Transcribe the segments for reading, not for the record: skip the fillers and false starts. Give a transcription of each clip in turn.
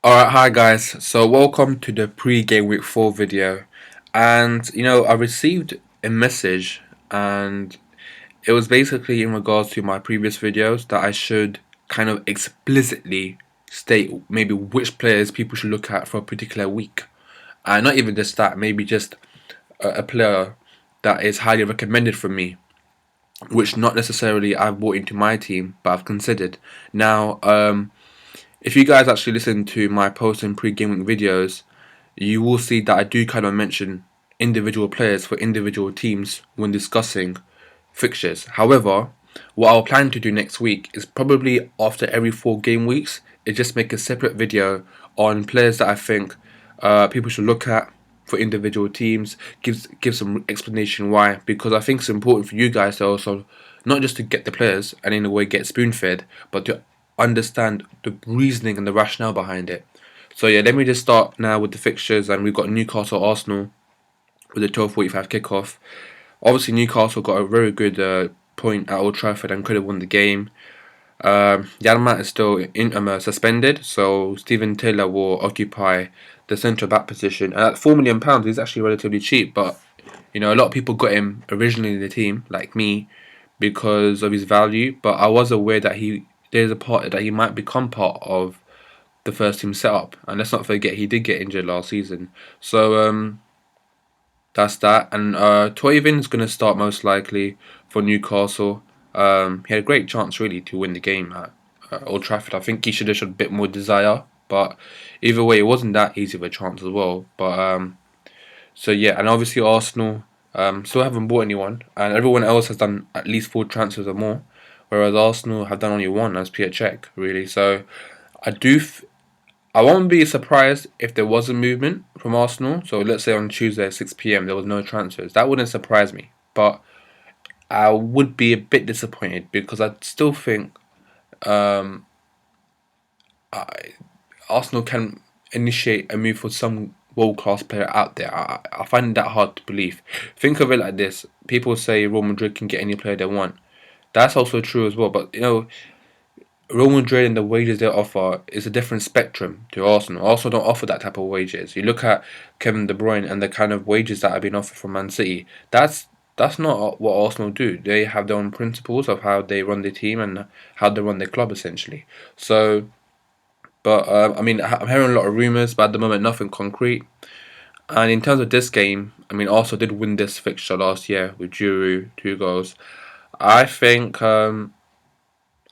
Alright, hi guys. So welcome to the pre-game week 4 video. And I received a message and it was basically in regards to my previous videos that I should kind of explicitly state maybe which players people should look at for a particular week. And not even just that, maybe just a player that is highly recommended from me, which not necessarily I've brought into my team, but I've considered. Now, if you guys actually listen to my post and pre-gaming videos, you will see that I do kind of mention individual players for individual teams when discussing fixtures. However, what I'll plan to do next week is probably after every 4 game weeks, is just make a separate video on players that I think people should look at for individual teams. Give some explanation why, because I think it's important for you guys to also not just to get the players and in a way get spoon fed, but to understand the reasoning and the rationale behind it. So yeah, let me just start now with the fixtures, and we've got Newcastle Arsenal with a 12:45 kickoff. Obviously, Newcastle got a very good point at Old Trafford and could have won the game. Yarmat is still suspended, so Stephen Taylor will occupy the centre back position. And at £4 million, he's actually relatively cheap, but a lot of people got him originally in the team, like me, because of his value. But I was aware that there's a part that he might become part of the first team setup, and let's not forget he did get injured last season. So that's that. And Toivin's going to start most likely for Newcastle. He had a great chance really to win the game at Old Trafford. I think he should have shown a bit more desire, but either way, it wasn't that easy of a chance as well. But so yeah, and obviously Arsenal still haven't bought anyone, and everyone else has done at least 4 transfers or more, whereas Arsenal have done only one, as Piet Cech, really. So I do. I won't be surprised if there was a movement from Arsenal. So let's say on Tuesday at 6 p.m. there was no transfers. That wouldn't surprise me, but I would be a bit disappointed because I still think um, Arsenal can initiate a move for some world-class player out there. I find that hard to believe. Think of it like this: people say Real Madrid can get any player they want. That's also true as well. But Real Madrid and the wages they offer is a different spectrum to Arsenal. Arsenal don't offer that type of wages. You look at Kevin De Bruyne and the kind of wages that have been offered from Man City. That's not what Arsenal do. They have their own principles of how they run their team and how they run their club essentially. So, but I mean, I'm hearing a lot of rumours, but at the moment nothing concrete. And in terms of this game, I mean, Arsenal did win this fixture last year with Giroud 2 goals. I think.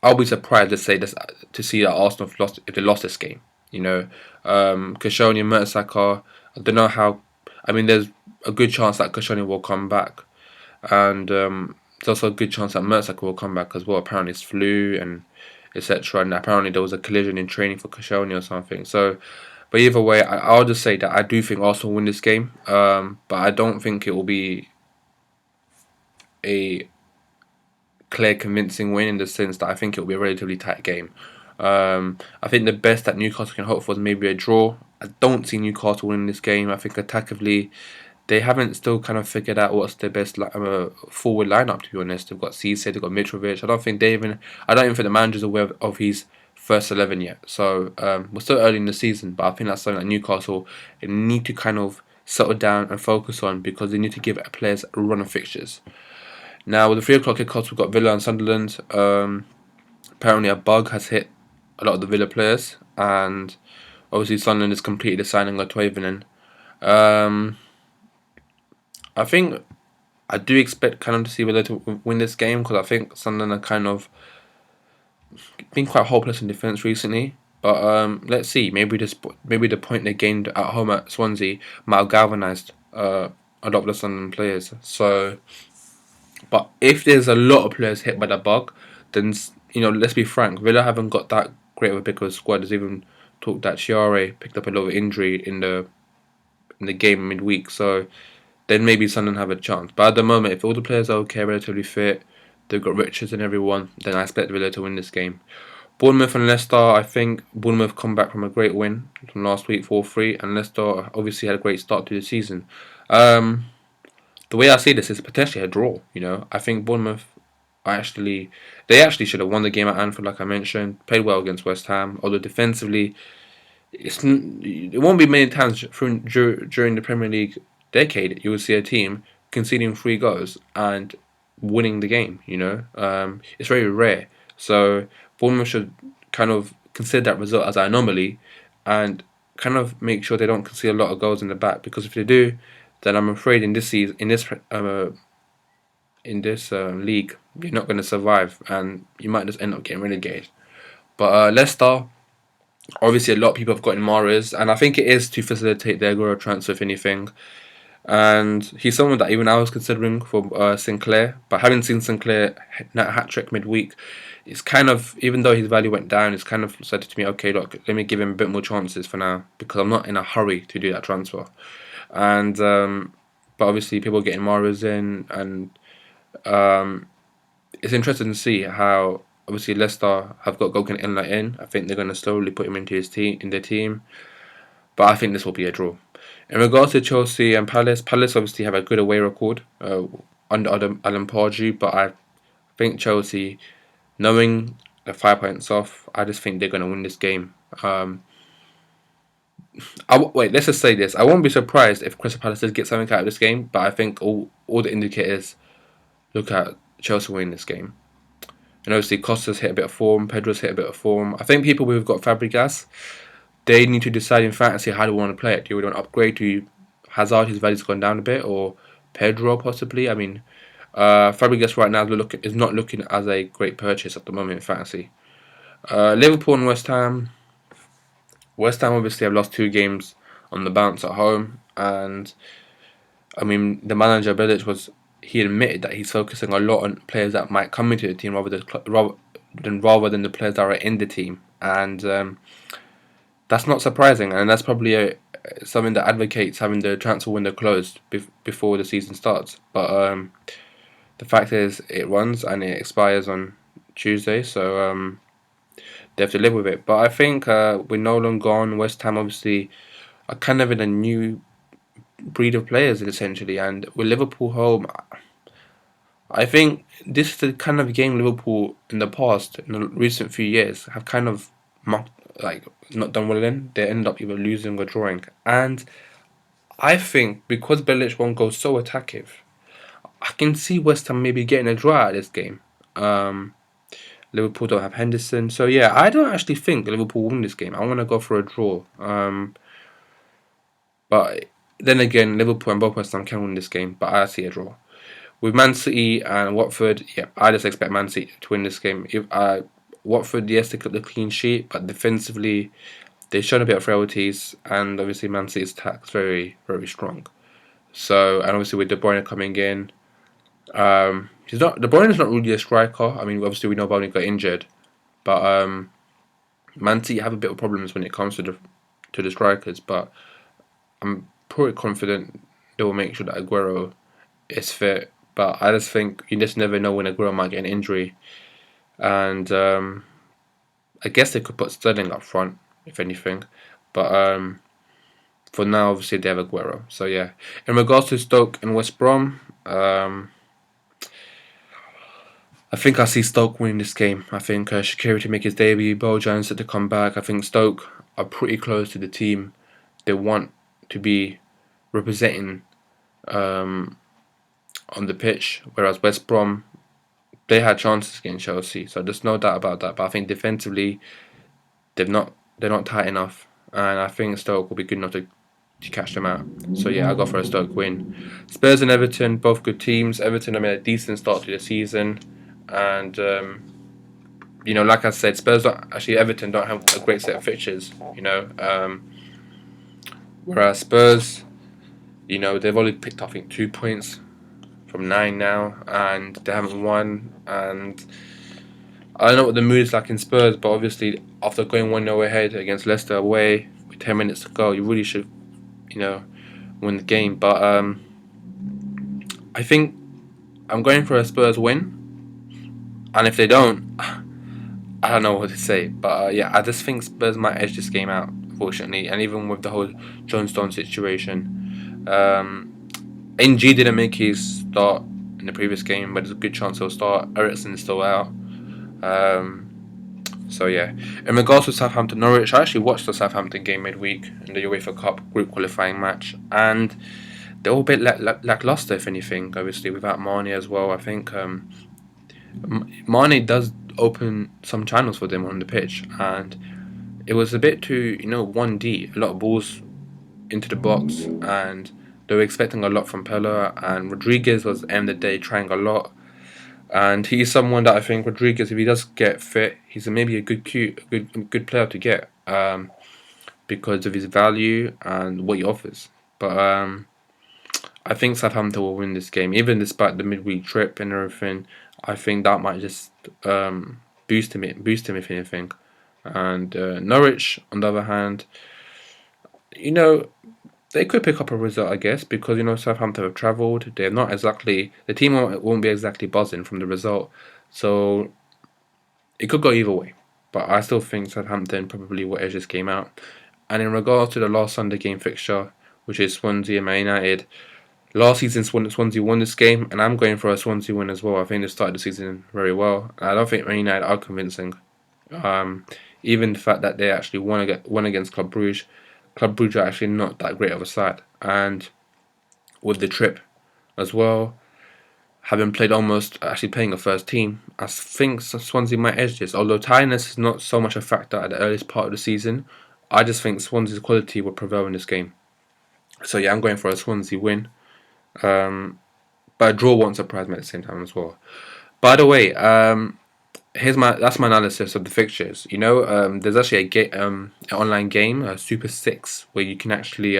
I'll be surprised to see that Arsenal have lost if they lost this game. Koscielny and Mertesacker. I don't know how. I mean, there's a good chance that Koscielny will come back, and there's also a good chance that Mertesacker will come back as well. Apparently, it's flu and etc. And apparently, there was a collision in training for Koscielny or something. So, but either way, I'll just say that I do think Arsenal win this game. But I don't think it will be a clear, convincing win in the sense that I think it will be a relatively tight game. I think the best that Newcastle can hope for is maybe a draw. I don't see Newcastle winning this game. I think attackively, they haven't still kind of figured out what's their best forward lineup. To be honest, they've got Cisse, they've got Mitrovic. I don't even think the manager's aware of his first 11 yet. So we're still early in the season, but I think that's something that Newcastle need to kind of settle down and focus on because they need to give players a run of fixtures. Now, with the 3 o'clock kickoffs, we've got Villa and Sunderland. Apparently, a bug has hit a lot of the Villa players, and obviously, Sunderland has completed the signing of Toivonen. I think I do expect kind of to see Villa to win this game because I think Sunderland are kind of been quite hopeless in defence recently. But let's see. Maybe the point they gained at home at Swansea might have galvanised a lot of the Sunderland players. So. But if there's a lot of players hit by the bug, then let's be frank, Villa haven't got that great of a pick of a squad. There's even talk that Chiare picked up a little injury in the game midweek, so then maybe Sunderland have a chance. But at the moment, if all the players are okay, relatively fit, they've got Richards and everyone, then I expect Villa to win this game. Bournemouth and Leicester, I think Bournemouth come back from a great win from last week, 4-3, and Leicester obviously had a great start to the season. The way I see this is potentially a draw. I think Bournemouth they actually should have won the game at Anfield, like I mentioned. Played well against West Ham, although defensively it won't be many times during the Premier League decade you will see a team conceding 3 goals and winning the game. It's very rare. So Bournemouth should kind of consider that result as an anomaly and kind of make sure they don't concede a lot of goals in the back, because if they do, then I'm afraid in this season, in this league, you're not going to survive and you might just end up getting relegated. But Leicester, obviously, a lot of people have gotten Mahrez, and I think it is to facilitate their Aguero transfer, if anything. And he's someone that even I was considering for Sinclair, but having seen Sinclair net hat trick midweek, it's kind of, even though his value went down, it's kind of said to me, okay, look, let me give him a bit more chances for now, because I'm not in a hurry to do that transfer. And but obviously, people are getting Mahrez in, and it's interesting to see how obviously Leicester have got Gogan Inlet in. I think they're going to slowly put him into their team, but I think this will be a draw. In regards to Chelsea and Palace, Palace obviously have a good away record under Alan Pardew, but I think Chelsea, knowing they're 5 points off, I just think they're going to win this game. Wait, let's just say this: I won't be surprised if Crystal Palace does get something out of this game, but I think all the indicators look at Chelsea winning this game. And obviously, Costa's hit a bit of form, Pedro's hit a bit of form. I think people who've got Fabregas, they need to decide in fantasy how they want to play it. Do we want to upgrade to Hazard, his value's gone down a bit, or Pedro possibly? I mean, Fabregas right now is not looking as a great purchase at the moment in fantasy. Liverpool and West Ham. West Ham obviously have lost 2 games on the bounce at home, and I mean the manager Bilic he admitted that he's focusing a lot on players that might come into the team rather than the players that are in the team, and that's not surprising, and that's probably something that advocates having the transfer window closed before the season starts. But the fact is, it runs and it expires on Tuesday, so they have to live with it. But I think with Nolan gone, West Ham obviously are kind of in a new breed of players essentially, and with Liverpool home, I think this is the kind of game Liverpool in the past, in the recent few years, have kind of not done well in. They end up either losing or drawing, and I think because Bilic won't go so attackive, I can see West Ham maybe getting a draw out of this game. Liverpool don't have Henderson, so yeah, I don't actually think Liverpool will win this game. I want to go for a draw. But then again, Liverpool and both West Ham can win this game, but I see a draw. With Man City and Watford, yeah, I just expect Man City to win this game. Watford, yes, they kept the clean sheet, but defensively, they've shown a bit of frailties, and obviously Man City's attack is very, very strong. So, and obviously with De Bruyne coming in, De Bruyne is not really a striker. I mean, obviously we know Bowley got injured, but Man City have a bit of problems when it comes to the strikers. But I'm pretty confident they will make sure that Aguero is fit. But I just think you just never know when Aguero might get an injury, and I guess they could put Sterling up front if anything. But for now, obviously they have Aguero. So yeah, in regards to Stoke and West Brom, I think I see Stoke winning this game. I think Shaqiri to make his debut, Bojan to come back. I think Stoke are pretty close to the team they want to be representing on the pitch, whereas West Brom, they had chances against Chelsea, so there's no doubt about that. But I think defensively, they're not tight enough, and I think Stoke will be good enough to catch them out. So yeah, I'll go for a Stoke win. Spurs and Everton, both good teams. Everton have made a decent start to the season, and like I said, Everton don't have a great set of fixtures. Whereas Spurs, they've only picked I think 2 points from 9 now, and they haven't won. And I don't know what the mood is like in Spurs, but obviously after going 1-0 ahead against Leicester away with 10 minutes to go, you really should, win the game. But I think I'm going for a Spurs win, and if they don't, I don't know what to say. But yeah, I just think Spurs might edge this game out, unfortunately. And even with the whole John Stone situation, NG didn't make his start in the previous game, but there's a good chance he'll start. Eriksen's still out. So yeah, in regards to Southampton Norwich, I actually watched the Southampton game midweek in the UEFA Cup group qualifying match, and they're all a bit lackluster, if anything. Obviously, without Mane as well, I think Mane does open some channels for them on the pitch, and it was a bit too 1D, a lot of balls into the box, and they were expecting a lot from Pella, and Rodriguez was at the end of the day trying a lot. And he's someone that I think Rodriguez, if he does get fit, he's maybe a good player to get, because of his value and what he offers. But I think Southampton will win this game, even despite the midweek trip and everything. I think that might just boost him if anything. And Norwich, on the other hand, you know, they could pick up a result, I guess, because Southampton have travelled. They're not exactly the team won't be exactly buzzing from the result, so it could go either way. But I still think Southampton probably will edge this game out. And in regards to the last Sunday game fixture, which is Swansea and Man United, last season Swansea won this game, and I'm going for a Swansea win as well. I think they started the season very well. I don't think Man United are convincing. Um, Even the fact that they actually won against Club Brugge. Club Brugge are actually not that great of a side, and with the trip as well, having played almost actually playing a first team, I think Swansea might edge this. Although tiredness is not so much a factor at the earliest part of the season, I just think Swansea's quality will prevail in this game. So yeah, I'm going for a Swansea win. But a draw won't surprise me at the same time as well. By the way, that's my analysis of the fixtures. There's actually an online game, Super Six, where you can actually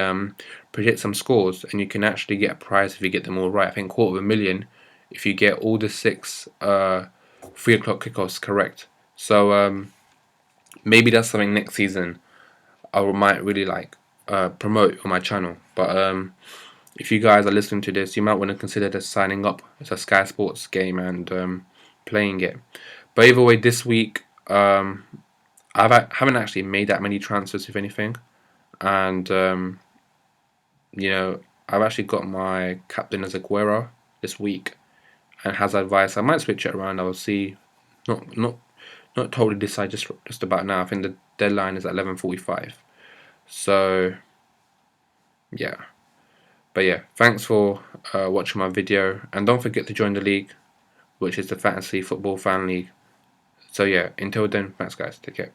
predict some scores, and you can actually get a prize if you get them all right. I think $250,000 if you get all the six 3 o'clock kickoffs correct. So maybe that's something next season I might really promote on my channel. But if you guys are listening to this, you might want to consider just signing up. It's a Sky Sports game and playing it. But either way, this week haven't actually made that many transfers, if anything, and I've actually got my captain as Aguero this week, and has advice. I might switch it around. I will see. Not totally decide just about now. I think the deadline is at 11:45. So yeah. But yeah, thanks for watching my video, and don't forget to join the league, which is the Fantasy Football Fan League. So yeah, until then, thanks guys, take care.